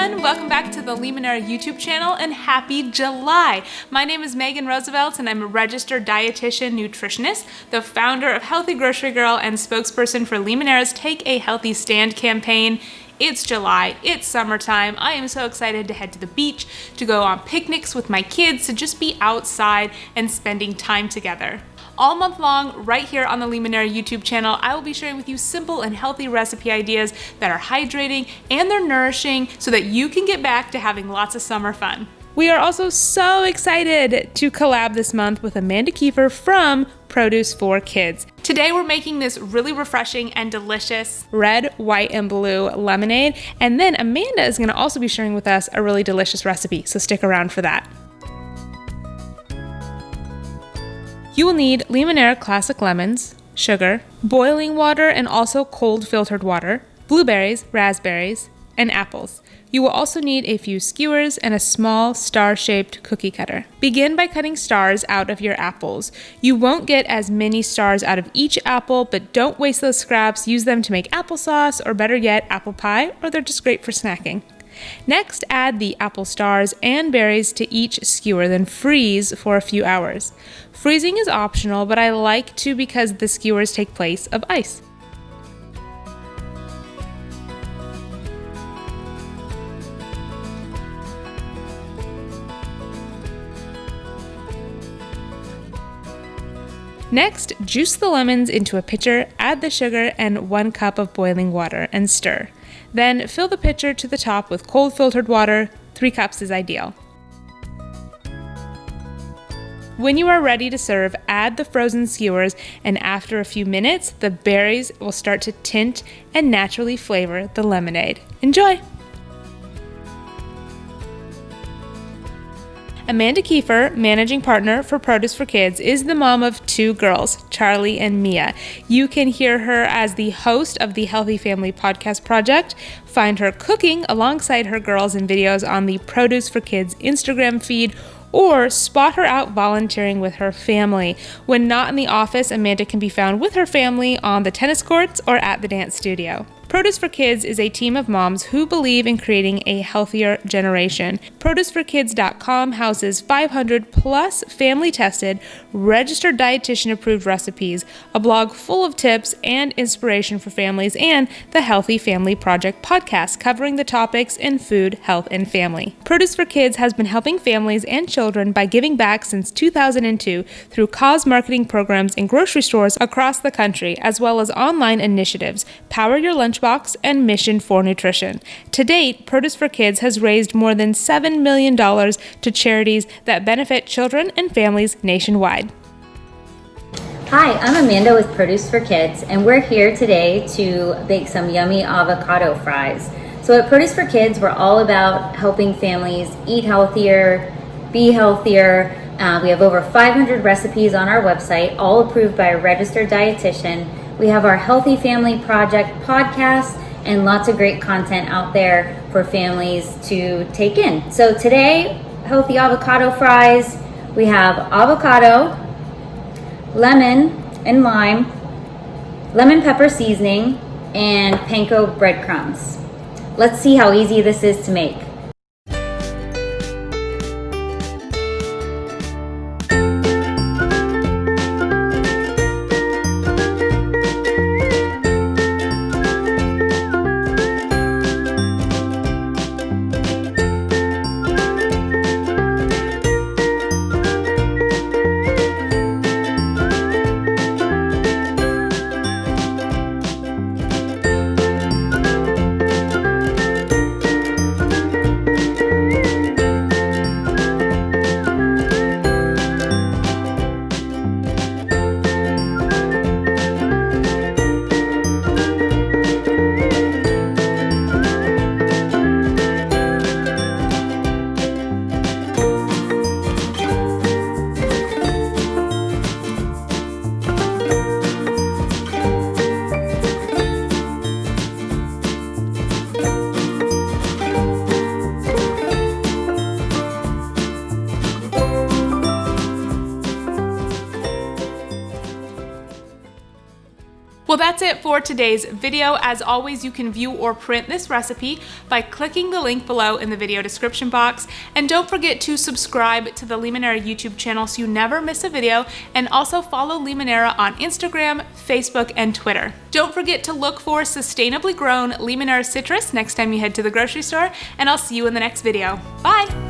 everyone. Welcome back to the Limoneira YouTube channel and happy July. My name is Megan Roosevelt and I'm a registered dietitian nutritionist, the founder of Healthy Grocery Girl and spokesperson for Limoneira's Take a Healthy Stand campaign. It's July, it's summertime. I am so excited to head to the beach, to go on picnics with my kids, to just be outside and spending time together. All month long, right here on the Limoneira YouTube channel, I will be sharing with you simple and healthy recipe ideas that are hydrating and they're nourishing so that you can get back to having lots of summer fun. We are also so excited to collab this month with Amanda Kiefer from Produce for Kids. Today we're making this really refreshing and delicious red, white, and blue lemonade, and then Amanda is going to also be sharing with us a really delicious recipe, so stick around for that. You will need Limoneira classic lemons, sugar, boiling water and also cold filtered water, blueberries, raspberries, and apples. You will also need a few skewers and a small star-shaped cookie cutter. Begin by cutting stars out of your apples. You won't get as many stars out of each apple, but don't waste those scraps. Use them to make applesauce or better yet, apple pie, or they're just great for snacking. Next, add the apple stars and berries to each skewer, then freeze for a few hours. Freezing is optional, but I like to because the skewers take place of ice. Next, juice the lemons into a pitcher, add the sugar and 1 cup of boiling water, and stir. Then fill the pitcher to the top with cold filtered water. 3 cups is ideal. When you are ready to serve, add the frozen skewers, and after a few minutes, the berries will start to tint and naturally flavor the lemonade. Enjoy! Amanda Kiefer, managing partner for Produce for Kids, is the mom of 2 girls, Charlie and Mia. You can hear her as the host of the Healthy Family Podcast Project, find her cooking alongside her girls in videos on the Produce for Kids Instagram feed, or spot her out volunteering with her family. When not in the office, Amanda can be found with her family on the tennis courts or at the dance studio. Produce for Kids is a team of moms who believe in creating a healthier generation. ProduceForKids.com houses 500 plus family-tested, registered dietitian-approved recipes, a blog full of tips and inspiration for families, and the Healthy Family Project podcast covering the topics in food, health, and family. Produce for Kids has been helping families and children by giving back since 2002 through cause marketing programs in grocery stores across the country, as well as online initiatives. Power Your Lunchbox and Mission for Nutrition. To date, Produce for Kids has raised more than $7 million to charities that benefit children and families nationwide. Hi, I'm Amanda with Produce for Kids, and we're here today to bake some yummy avocado fries. So at Produce for Kids, we're all about helping families eat healthier, be healthier. We have over 500 recipes on our website, all approved by a registered dietitian. We have our Healthy Family Project podcast and lots of great content out there for families to take in. So today, healthy avocado fries. We have avocado, lemon and lime, lemon pepper seasoning, and panko breadcrumbs. Let's see how easy this is to make. that's it for today's video. As always, you can view or print this recipe by clicking the link below in the video description box. And don't forget to subscribe to the Limoneira YouTube channel so you never miss a video, and also follow Limoneira on Instagram, Facebook, and Twitter. Don't forget to look for sustainably grown Limoneira Citrus next time you head to the grocery store, and I'll see you in the next video. Bye!